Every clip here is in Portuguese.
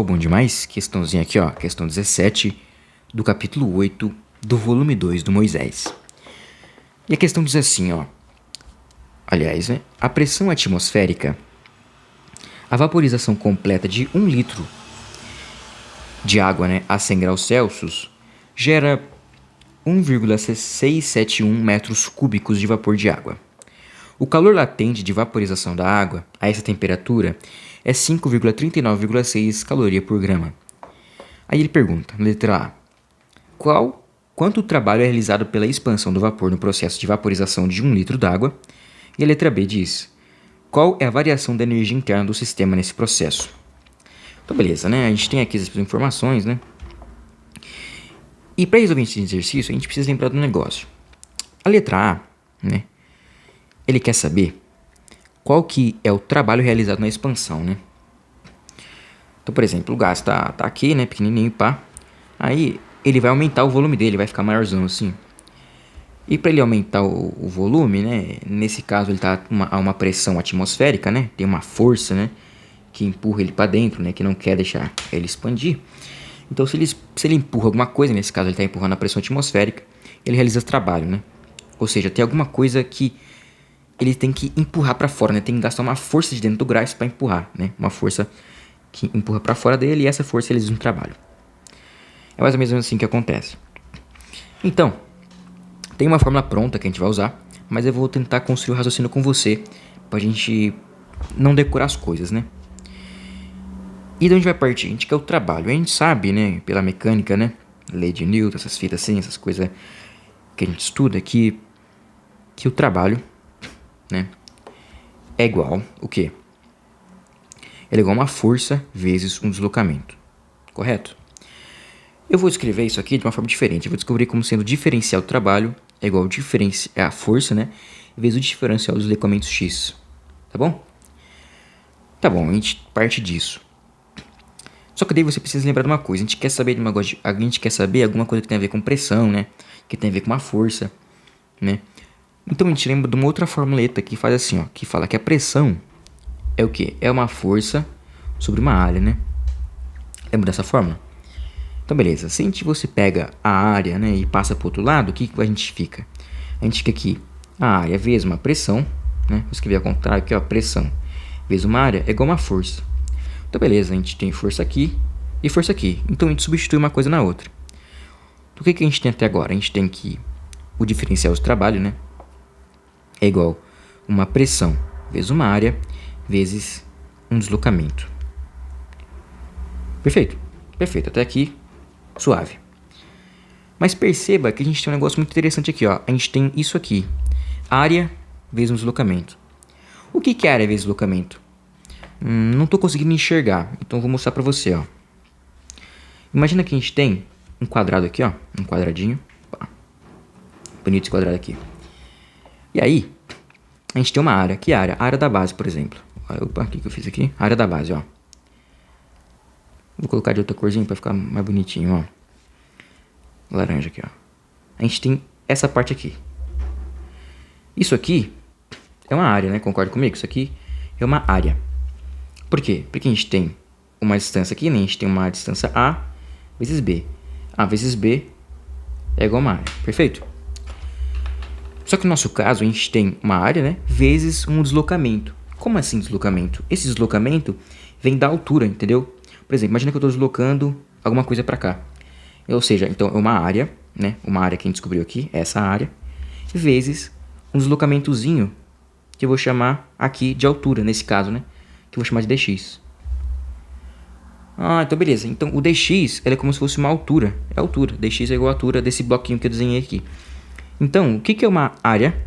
Pô, bom demais? Questãozinha aqui, ó. Questão 17 do capítulo 8 do volume 2 do Moisés. E a questão diz assim, ó. Aliás, né? A pressão atmosférica, a vaporização completa de 1 litro de água, né, a 100 graus Celsius, gera 1,671 metros cúbicos de vapor de água. O calor latente de vaporização da água a essa temperatura é 5,39,6 caloria por grama. Aí ele pergunta, letra A, quanto trabalho é realizado pela expansão do vapor no processo de vaporização de 1 litro d'água? E a letra B diz, qual é a variação da energia interna do sistema nesse processo? Então beleza, né? A gente tem aqui as informações, né? E para resolver esse exercício, a gente precisa lembrar do negócio. A letra A, né? Ele quer saber qual que é o trabalho realizado na expansão, né? Então, por exemplo, o gás tá aqui, né? Pequenininho, pá. Aí, ele vai aumentar o volume dele, vai ficar maiorzão assim. E para ele aumentar o volume, né? Nesse caso, ele tá a uma pressão atmosférica, né? Tem uma força, né? Que empurra ele para dentro, né? Que não quer deixar ele expandir. Então, se ele empurra alguma coisa, nesse caso ele está empurrando a pressão atmosférica, ele realiza esse trabalho, né? Ou seja, tem alguma coisa que ele tem que empurrar para fora, né? Tem que gastar uma força de dentro do gás para empurrar, né? Uma força que empurra para fora dele e essa força ele realiza um trabalho. É mais ou menos assim que acontece. Então, tem uma fórmula pronta que a gente vai usar, mas eu vou tentar construir o raciocínio com você para a gente não decorar as coisas, né? E de onde vai partir? A gente quer o trabalho. A gente sabe, né, pela mecânica, né, lei de Newton, essas fitas assim, essas coisas que a gente estuda, que o trabalho, né, é igual o quê? Ele é igual a uma força vezes um deslocamento. Correto? Eu vou escrever isso aqui de uma forma diferente. Eu vou descobrir como sendo o diferencial do trabalho é igual a força, né, vezes o diferencial dos deslocamentos x. Tá bom? Tá bom, a gente parte disso. Só que daí você precisa lembrar de uma coisa. A gente quer saber alguma coisa que tem a ver com pressão, né? Que tem a ver com uma força, né? Então a gente lembra de uma outra formuleta que faz assim, ó. Que fala que a pressão é o quê? É uma força sobre uma área, né? Lembra dessa fórmula? Então beleza. Se você pega a área, né? E passa para o outro lado, o que a gente fica? A gente fica aqui. A área vezes uma pressão, né? Vou escrever ao contrário aqui, ó. Pressão vezes uma área é igual a uma força. Então beleza, a gente tem força aqui e força aqui. Então a gente substitui uma coisa na outra. Então, o que a gente tem até agora? A gente tem que o diferencial do trabalho, né? É igual uma pressão vezes uma área vezes um deslocamento. Perfeito? Perfeito, até aqui, suave. Mas perceba que a gente tem um negócio muito interessante aqui, ó. A gente tem isso aqui, área vezes um deslocamento. O que é área vezes deslocamento? Não estou conseguindo enxergar, então vou mostrar para você, ó. Imagina que a gente tem um quadrado aqui, ó, um quadradinho. Bonito esse quadrado aqui. E aí, a gente tem uma área. Que área? A área da base, por exemplo. Opa, o que eu fiz aqui? A área da base, ó. Vou colocar de outra corzinha para ficar mais bonitinho, ó. Laranja aqui, ó. A gente tem essa parte aqui. Isso aqui é uma área, né? Concorda comigo? Isso aqui é uma área. Por quê? Porque a gente tem uma distância aqui, né? A gente tem uma distância A vezes B. A vezes B é igual a uma área. Perfeito? Só que no nosso caso, a gente tem uma área, né? Vezes um deslocamento. Como assim deslocamento? Esse deslocamento vem da altura, entendeu? Por exemplo, imagina que eu estou deslocando alguma coisa para cá. Ou seja, então é uma área, né? Uma área que a gente descobriu aqui, essa área, vezes um deslocamentozinho que eu vou chamar aqui de altura, nesse caso, né? Que eu vou chamar de dx. Então beleza. Então o dx é como se fosse uma altura. É a altura. Dx é igual a altura desse bloquinho que eu desenhei aqui. Então, o que é uma área?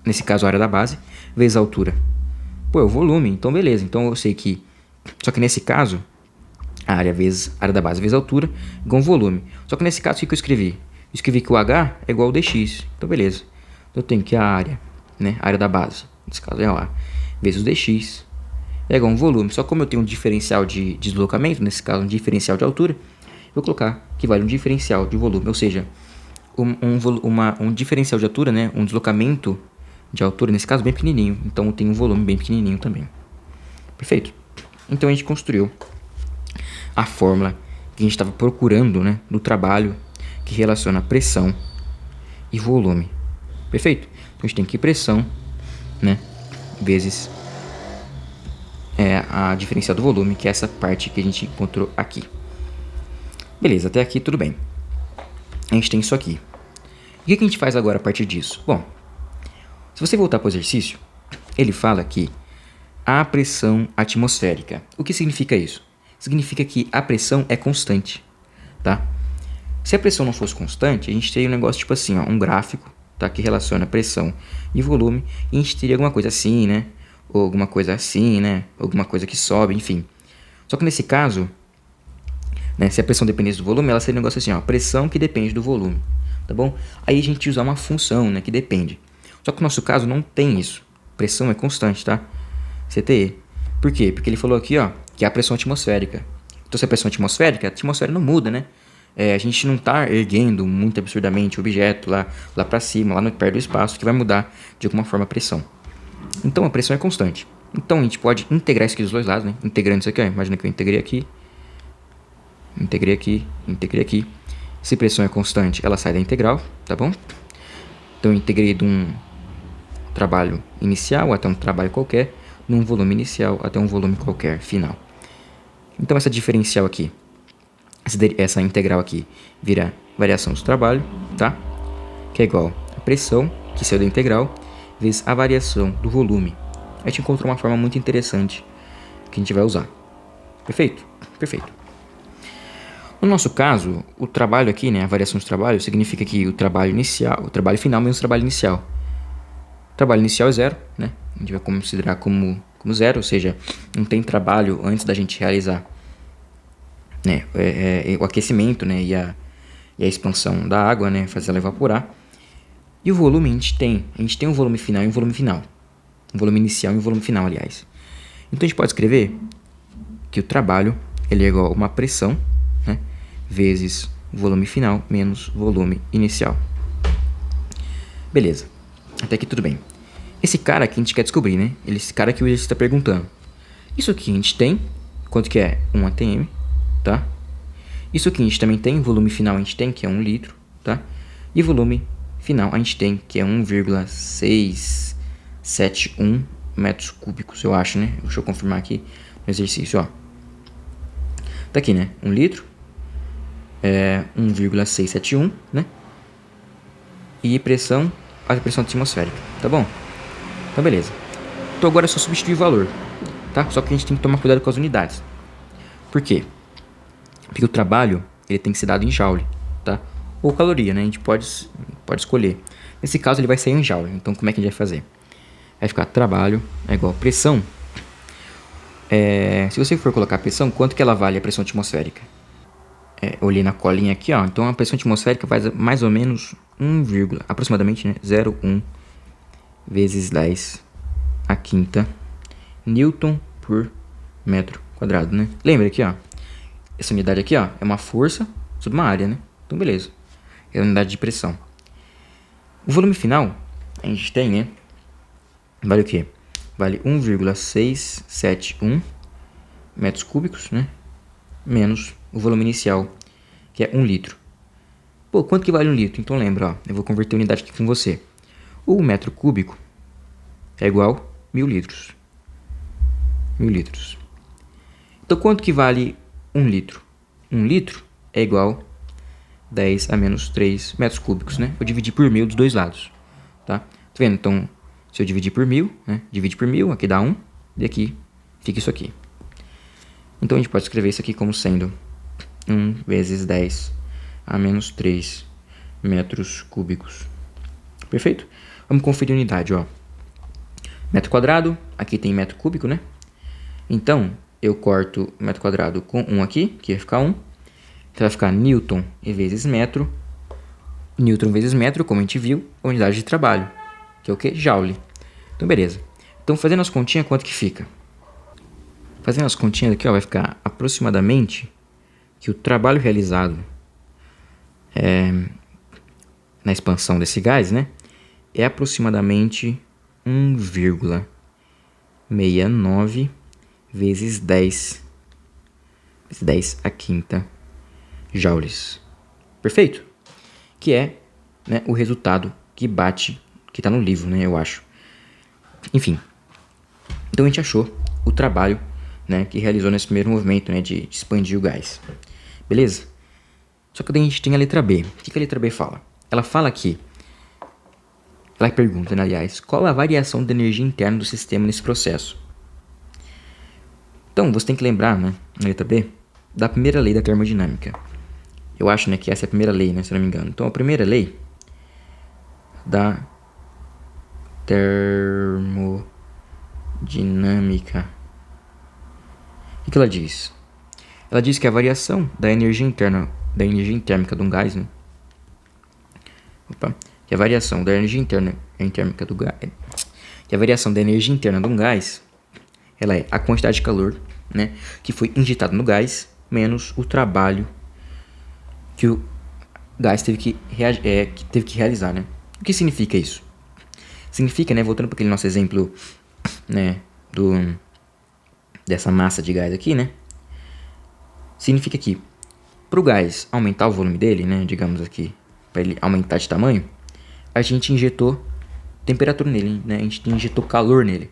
Nesse caso, a área da base, vezes a altura. Pô, é o volume. Então beleza. Então eu sei que... Só que nesse caso, a área vezes a área da base vezes a altura, igual um volume. Só que nesse caso, o que eu escrevi? Eu escrevi que o h é igual ao dx. Então beleza. Então eu tenho que a área, né? A área da base. Nesse caso é a vezes o dx. É igual a um volume. Só como eu tenho um diferencial de deslocamento, nesse caso um diferencial de altura, eu vou colocar que vale um diferencial de volume. Ou seja, um diferencial de altura, né? Um deslocamento de altura, nesse caso bem pequenininho. Então eu tenho um volume bem pequenininho também. Perfeito? Então a gente construiu a fórmula que a gente estava procurando, né, do trabalho que relaciona pressão e volume. Perfeito? Então a gente tem que pressão, né, vezes a diferencial do volume, que é essa parte que a gente encontrou aqui. Beleza, até aqui tudo bem. A gente tem isso aqui. E o que a gente faz agora a partir disso? Bom, se você voltar para o exercício, ele fala que a pressão atmosférica. O que significa isso? Significa que a pressão é constante, tá? Se a pressão não fosse constante, a gente teria um negócio tipo assim, ó, um gráfico, tá, que relaciona pressão e volume, e a gente teria alguma coisa assim, né? Ou alguma coisa assim, né? Alguma coisa que sobe, enfim. Só que nesse caso, né, se a pressão dependesse do volume, ela seria um negócio assim, ó, pressão que depende do volume, tá bom? Aí a gente usa uma função, né, que depende. Só que no nosso caso não tem isso. Pressão é constante, tá? CTE. Por quê? Porque ele falou aqui, ó, que é a pressão atmosférica. Então, se a pressão atmosférica, a atmosfera não muda, né? A gente não está erguendo muito absurdamente o objeto lá para cima, lá no perto do espaço, que vai mudar de alguma forma a pressão. Então, a pressão é constante. Então, a gente pode integrar isso aqui dos dois lados, né? Integrando isso aqui, ó. Imagina que eu integrei aqui. Integrei aqui, integrei aqui. Se pressão é constante, ela sai da integral, tá bom? Então, eu integrei de um trabalho inicial até um trabalho qualquer, num volume inicial até um volume qualquer final. Então, essa diferencial aqui, essa integral aqui, vira variação do trabalho, tá? Que é igual a pressão, que saiu da integral, vezes a variação do volume. A gente encontrou uma forma muito interessante que a gente vai usar. Perfeito? Perfeito. No nosso caso, o trabalho aqui, né, a variação de trabalho, significa que o trabalho inicial, o trabalho final menos o trabalho inicial. O trabalho inicial é zero, né? A gente vai considerar como zero, ou seja, não tem trabalho antes da gente realizar, né, o aquecimento, né, e a expansão da água, né, fazer ela evaporar. E o volume a gente tem um volume final e um volume final. Um volume inicial e um volume final, aliás. Então a gente pode escrever que o trabalho ele é igual a uma pressão, né, vezes volume final menos volume inicial. Beleza. Até aqui tudo bem. Esse cara aqui a gente quer descobrir, né? Esse cara que o exercício está perguntando. Isso aqui a gente tem, quanto que é? 1 atm, tá? Isso aqui a gente também tem, volume final a gente tem, que é 1 litro, tá? E volume final a gente tem, que é 1,671 metros cúbicos, eu acho, né? Deixa eu confirmar aqui no exercício, ó. Tá aqui, né? 1 litro, 1,671, né? E pressão, a pressão atmosférica, tá bom? Então, beleza. Então, agora é só substituir o valor, tá? Só que a gente tem que tomar cuidado com as unidades. Por quê? Porque o trabalho, ele tem que ser dado em joule, tá? Ou caloria, né? A gente pode escolher. Nesse caso, ele vai sair em joule. Então, como é que a gente vai fazer? Vai ficar trabalho é igual a pressão. Se você for colocar a pressão, quanto que ela vale a pressão atmosférica? Olhei na colinha aqui, ó. Então, a pressão atmosférica faz mais ou menos aproximadamente, né? 0,1 vezes 10 a quinta Newton por metro quadrado, né? Lembra aqui, ó. Essa unidade aqui, ó, é uma força sobre uma área, né? Então, beleza. É a unidade de pressão. O volume final, a gente tem, né? Vale o quê? Vale 1,671 metros cúbicos, né? Menos o volume inicial, que é 1 litro. Pô, quanto que vale 1 litro? Então lembra, ó. Eu vou converter a unidade aqui com você. O metro cúbico é igual a 1.000 litros. 1.000 litros. Então, quanto que vale 1 litro? 1 litro é igual a 10 a menos 3 metros cúbicos, né? Eu dividi por 1.000 dos dois lados, tá? Tá vendo? Então, se eu dividir por 1.000, né? Divide por 1.000, aqui dá 1, e aqui fica isso aqui. Então, a gente pode escrever isso aqui como sendo 1 vezes 10 a menos 3 metros cúbicos. Perfeito? Vamos conferir a unidade, ó. Metro quadrado, aqui tem metro cúbico, né? Então, eu corto metro quadrado com 1 aqui, que vai ficar 1. Então, vai ficar Newton vezes metro. Newton vezes metro, como a gente viu, a unidade de trabalho, que é o quê? Joule. Então, beleza. Então, fazendo as continhas, quanto que fica? Fazendo as continhas aqui, ó, vai ficar aproximadamente que o trabalho realizado na expansão desse gás, né, é aproximadamente 1,69 vezes 10 vezes 10 a quinta joules. Perfeito? Que é, né, o resultado que bate, que está no livro, né, eu acho. Enfim, então a gente achou o trabalho, né, que realizou nesse primeiro movimento, né, de expandir o gás. Beleza? Só que daí a gente tem a letra B. O que a letra B fala? Ela fala que, ela pergunta, né, aliás, qual a variação da energia interna do sistema nesse processo? Então, você tem que lembrar, né, na letra B, da primeira lei da termodinâmica. Eu acho, né, que essa é a primeira lei, né, se não me engano. Então, a primeira lei da termodinâmica. O que ela diz? Ela diz que a variação da energia interna, da energia térmica de um gás, né? Que a variação da energia interna térmica do gás, que a variação da energia interna de um gás, ela é a quantidade de calor, né, que foi injetado no gás menos o trabalho que o gás teve que realizar, né? O que significa isso? Significa, né, voltando para aquele nosso exemplo, né, dessa massa de gás aqui, né? Significa que para o gás aumentar o volume dele, né, digamos aqui, para ele aumentar de tamanho, a gente injetou temperatura nele, né? A gente injetou calor nele.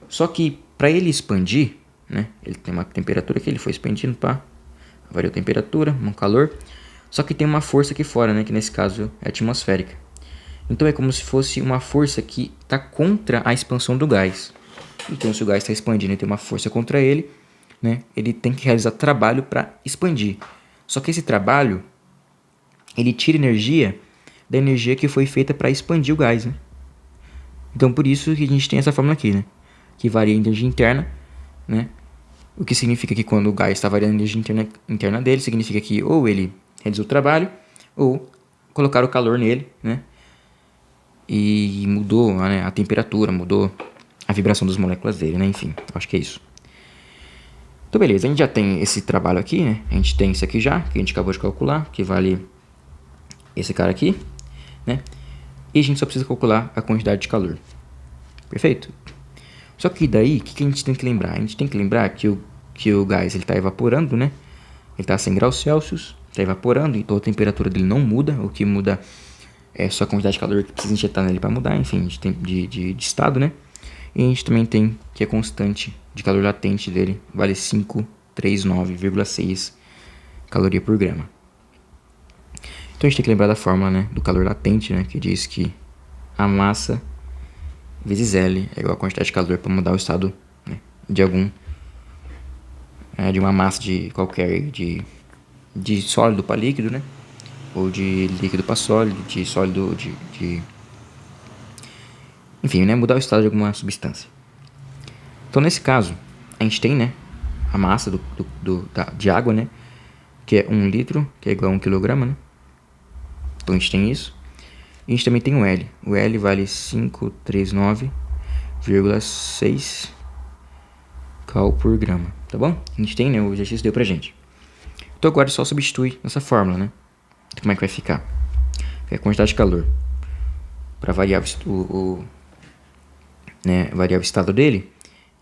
Só que para ele expandir, né, ele tem uma temperatura que ele foi expandindo, variou a temperatura, um calor. Só que tem uma força aqui fora, né, que nesse caso é atmosférica. Então é como se fosse uma força que está contra a expansão do gás. Então se o gás está expandindo e tem uma força contra ele, né, ele tem que realizar trabalho para expandir. Só que esse trabalho, ele tira energia da energia que foi feita para expandir o gás, né? Então por isso que a gente tem essa fórmula aqui, né, que varia a energia interna, né? O que significa que quando o gás está variando a energia interna dele, significa que ou ele reduziu o trabalho, ou colocaram o calor nele, né? E mudou, né, a temperatura, mudou a vibração das moléculas dele, né? Enfim, acho que é isso. Então, beleza, a gente já tem esse trabalho aqui, né? A gente tem isso aqui já, que a gente acabou de calcular, que vale esse cara aqui, né? E a gente só precisa calcular a quantidade de calor. Perfeito? Só que daí, o que a gente tem que lembrar? A gente tem que lembrar que o gás está evaporando, né? Ele está a 100 graus Celsius, está evaporando, então a temperatura dele não muda. O que muda é só a quantidade de calor que precisa injetar nele para mudar, enfim, a gente tem de estado, né? E a gente também tem que a constante de calor latente dele vale 539,6 caloria por grama. Então a gente tem que lembrar da fórmula, né, do calor latente, né, que diz que a massa vezes L é igual a quantidade de calor para mudar o estado, né, de uma massa de qualquer, de sólido para líquido, né, ou de líquido para sólido, de sólido enfim, né, mudar o estado de alguma substância. Então nesse caso a gente tem, né, a massa de água, né, que é 1 litro, que é igual a 1 quilograma, né. Então a gente tem isso. E a gente também tem o L. O L vale 539,6 cal por grama, tá bom? A gente tem, né, o exercício deu pra gente. Então agora só substitui nessa fórmula, né? Então, como é que vai ficar? É a quantidade de calor. Para variar variar o estado dele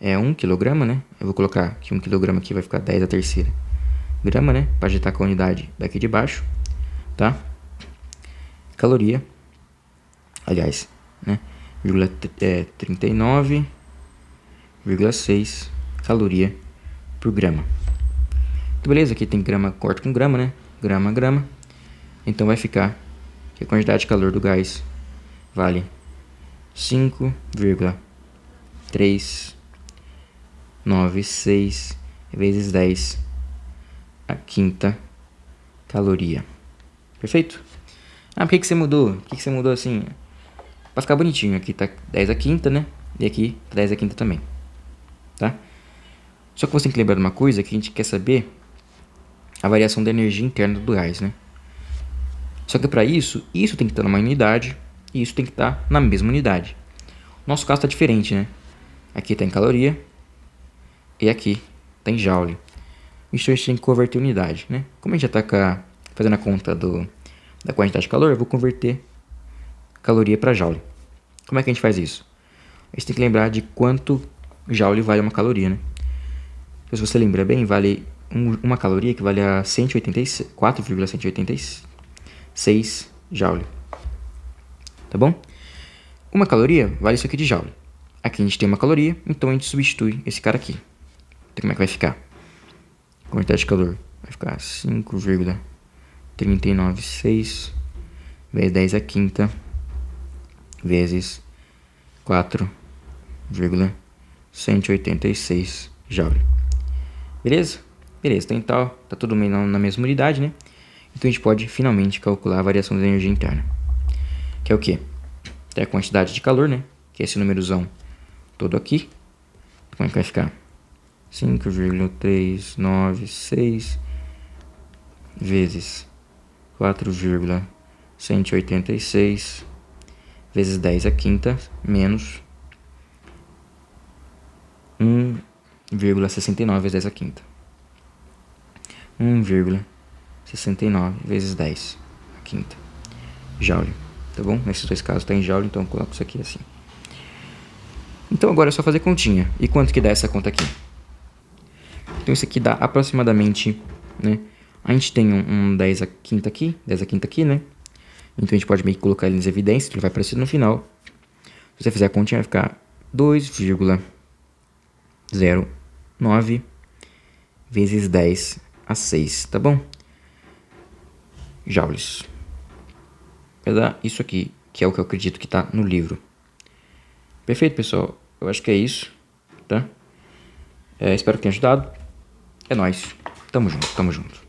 é 1 kg, né? Eu vou colocar aqui 1 kg aqui, vai ficar 10 a terceira grama, né? Para agitar com a unidade daqui de baixo, tá? Caloria, aliás, né? 39,6 caloria por grama. Então, beleza, aqui tem grama, corta com grama, né? Grama, grama. Então vai ficar que a quantidade de calor do gás vale 5,396 vezes 10 a quinta caloria. Perfeito? Ah, por que você mudou? Por que você mudou assim? Pra ficar bonitinho. Aqui tá 10 a quinta, né? E aqui tá 10 a quinta também. Tá? Só que você tem que lembrar de uma coisa, que a gente quer saber a variação da energia interna do gás, né? Só que para isso tem que estar numa unidade e isso tem que estar na mesma unidade. Nosso caso está diferente, né? Aqui está em caloria e aqui está em joule. Isso a gente tem que converter em unidade, né? Como a gente já está fazendo a conta da quantidade de calor, eu vou converter caloria para joule. Como é que a gente faz isso? A gente tem que lembrar de quanto joule vale uma caloria, né? Então, se você lembra bem, vale uma caloria equivale a 4,186 joule. Tá bom? Uma caloria vale isso aqui de joule. Aqui a gente tem uma caloria, então a gente substitui esse cara aqui. Então como é que vai ficar? A quantidade de calor vai ficar 5,396 vezes 10 a quinta vezes 4,186 joule. Beleza? Beleza, então tá tudo meio na mesma unidade, né? Então a gente pode finalmente calcular a variação da energia interna. Que é o quê? É a quantidade de calor, né? Que é esse númerozão todo aqui. Como é que vai ficar? 5,396 vezes 4,186 vezes 10 a quinta menos 1,69 vezes 10 a quinta. 1,69 vezes 10 a quinta joule. Tá bom? Nesses dois casos tá em joule, então eu coloco isso aqui assim. Então agora é só fazer continha. E quanto que dá essa conta aqui? Então isso aqui dá aproximadamente, né? A gente tem um 10 a quinta aqui, né? Então a gente pode meio que colocar ele nas evidências, ele vai aparecer no final. Se você fizer a continha, vai ficar 2,09 vezes 10 a 6, tá bom? Joules. Vai dar isso aqui, que é o que eu acredito que tá no livro. Perfeito, pessoal. Eu acho que é isso, tá? Espero que tenha ajudado. É nóis. Tamo junto, tamo junto.